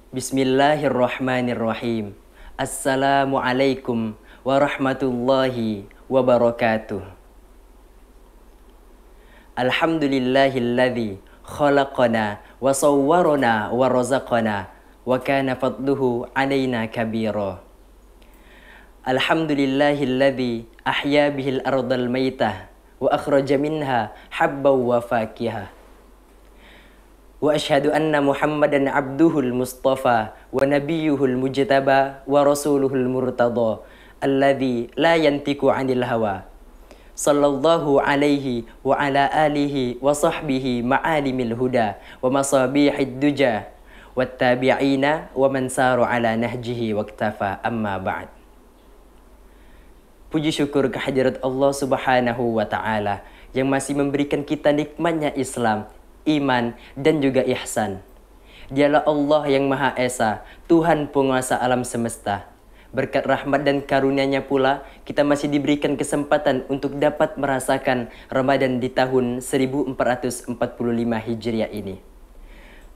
Bismillahirrahmanirrahim. Assalamualaikum warahmatullahi wabarakatuh. Alhamdulillahilladzi khalaqana wa sawwarana wa razaqana wa kana fadluhu alaina kabira. Alhamdulillahilladzi ahya bihil ardal maitah wa akhraja minha habban wa fakihah. Wa ashhadu anna Muhammadan abduhul mustafa wa nabiyyuhul mujtaba wa rasuluhul murtada alladzi la yantiqu 'anil hawa. Sallallahu alaihi wa ala alihi wa sahbihi ma'alimil huda wa masabihid duja wattabi'ina wa man saru ala nahjihi waqtafa amma ba'd. Puji syukur kehadirat Allah Subhanahu wa taala yang masih memberikan kita nikmatnya Islam, iman, dan juga ihsan. Dialah Allah yang Maha Esa, Tuhan penguasa alam semesta. Berkat rahmat dan karunia-Nya pula, kita masih diberikan kesempatan untuk dapat merasakan Ramadan di tahun 1445 Hijriah ini.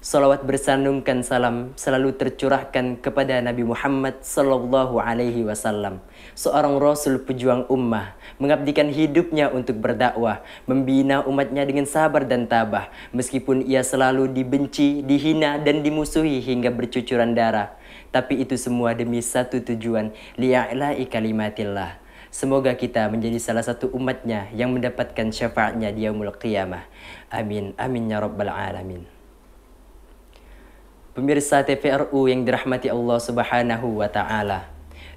Salawat bersandungkan salam selalu tercurahkan kepada Nabi Muhammad sallallahu alaihi wasallam, seorang rasul pejuang ummah, mengabdikan hidupnya untuk berdakwah, membina umatnya dengan sabar dan tabah, meskipun ia selalu dibenci, dihina dan dimusuhi hingga bercucuran darah. Tapi itu semua demi satu tujuan, li'a'la'i kalimatillah. Semoga kita menjadi salah satu umatnya yang mendapatkan syafaatnya di yaumul qiyamah. Amin, amin ya rabbal alamin. Pemirsa TVRU yang dirahmati Allah Subhanahu wa taala.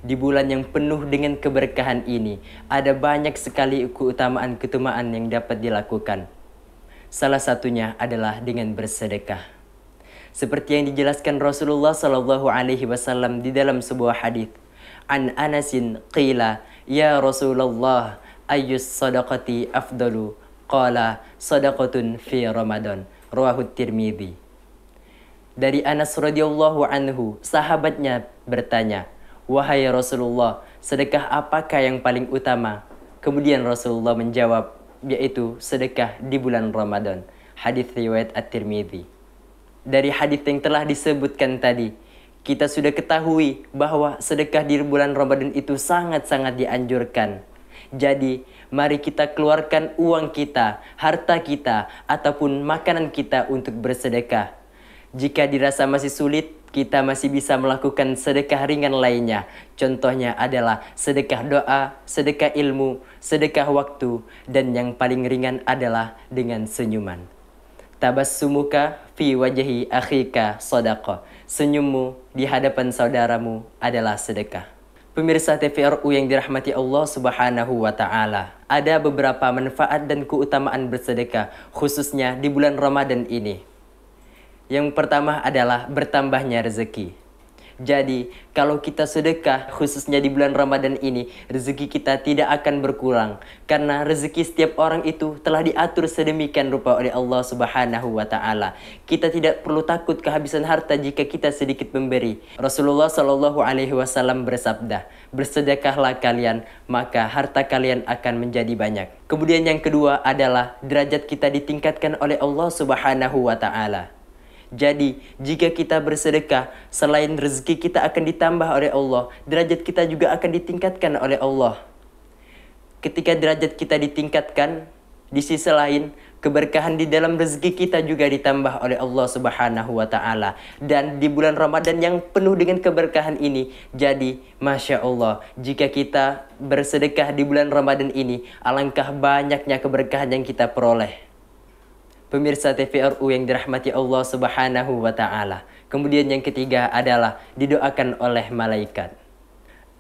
Di bulan yang penuh dengan keberkahan ini, ada banyak sekali keutamaan yang dapat dilakukan. Salah satunya adalah dengan bersedekah. Seperti yang dijelaskan Rasulullah sallallahu alaihi wasallam di dalam sebuah hadis. An Anasin qila, ya Rasulullah, ayyus sadaqati afdalu? Qala sadaqatun fi Ramadan. Rawahu Tirmidzi. Dari Anas radhiyallahu anhu, sahabatnya bertanya, "Wahai Rasulullah, sedekah apakah yang paling utama?" Kemudian Rasulullah menjawab, yaitu sedekah di bulan Ramadan. Hadis riwayat At-Tirmidzi. Dari hadis yang telah disebutkan tadi, kita sudah ketahui bahwa sedekah di bulan Ramadan itu sangat-sangat dianjurkan. Jadi, mari kita keluarkan uang kita, harta kita, ataupun makanan kita untuk bersedekah. Jika dirasa masih sulit, kita masih bisa melakukan sedekah ringan lainnya. Contohnya adalah sedekah doa, sedekah ilmu, sedekah waktu, dan yang paling ringan adalah dengan senyuman. Tabassumuka fi wajhi akhika shadaqah. Senyummu di hadapan saudaramu adalah sedekah. Pemirsa TVRU yang dirahmati Allah Subhanahu wa taala, ada beberapa manfaat dan keutamaan bersedekah khususnya di bulan Ramadan ini. Yang pertama adalah bertambahnya rezeki. Jadi, kalau kita sedekah khususnya di bulan Ramadan ini, rezeki kita tidak akan berkurang. Karena rezeki setiap orang itu telah diatur sedemikian rupa oleh Allah Subhanahu wa taala. Kita tidak perlu takut kehabisan harta jika kita sedikit memberi. Rasulullah Shallallahu alaihi wasallam bersabda, "Bersedekahlah kalian, maka harta kalian akan menjadi banyak." Kemudian yang kedua adalah derajat kita ditingkatkan oleh Allah Subhanahu wa taala. Jadi, jika kita bersedekah, selain rezeki kita akan ditambah oleh Allah, derajat kita juga akan ditingkatkan oleh Allah. Ketika derajat kita ditingkatkan, di sisi lain, keberkahan di dalam rezeki kita juga ditambah oleh Allah Subhanahu wa taala. Dan di bulan Ramadan yang penuh dengan keberkahan ini, jadi Masya Allah, jika kita bersedekah di bulan Ramadan ini, alangkah banyaknya keberkahan yang kita peroleh. Pemirsa TVRU yang dirahmati Allah Subhanahu wa taala. Kemudian yang ketiga adalah didoakan oleh malaikat.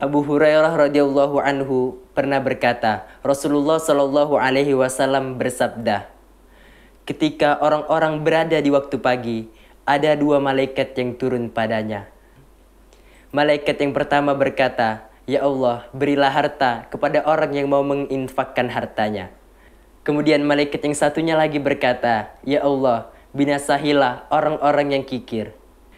Abu Hurairah radhiyallahu anhu pernah berkata, Rasulullah shallallahu alaihi wasallam bersabda, ketika orang-orang berada di waktu pagi, ada dua malaikat yang turun padanya. Malaikat yang pertama berkata, "Ya Allah, berilah harta kepada orang yang mau menginfakkan hartanya." Kemudian malaikat yang satunya lagi berkata, "Ya Allah, binasahilah orang-orang yang kikir."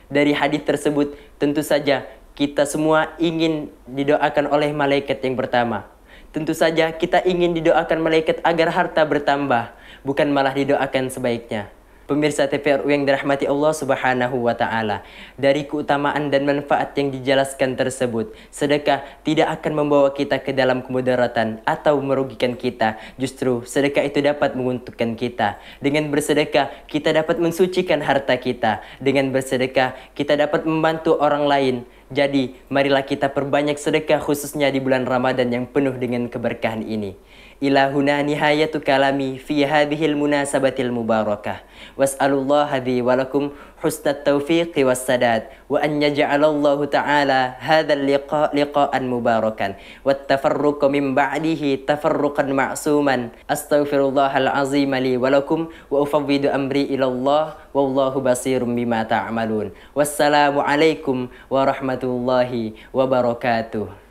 Dari hadis tersebut, tentu saja kita semua ingin didoakan oleh malaikat yang pertama. Tentu saja kita ingin didoakan malaikat agar harta bertambah, bukan malah didoakan sebaiknya. Pemirsa TPRU yang dirahmati Allah Subhanahu wa taala, dari keutamaan dan manfaat yang dijelaskan tersebut, sedekah tidak akan membawa kita ke dalam kemudaratan atau merugikan kita. Justru sedekah itu dapat menguntungkan kita. Dengan bersedekah, kita dapat mensucikan harta kita. Dengan bersedekah, kita dapat membantu orang lain. Jadi, marilah kita perbanyak sedekah khususnya di bulan Ramadan yang penuh dengan keberkahan ini. Ilahuna nihayatu kalami fi hadhil munasabatil mubarakah. Was'alullah hadhi walakum husnat taufiqi wassadad. Wa an yaj'alallahu ta'ala hadzal liqa'an mubarakan. Wattafarruqa min ba'dihi tafarruqan ma'suman. Astaghfirullahal azim li walakum wa ufawwidu amri ilallah. Wallahu basirum bima ta'malun. Wassalamu alaikum warahmatullahi wabarakatuh.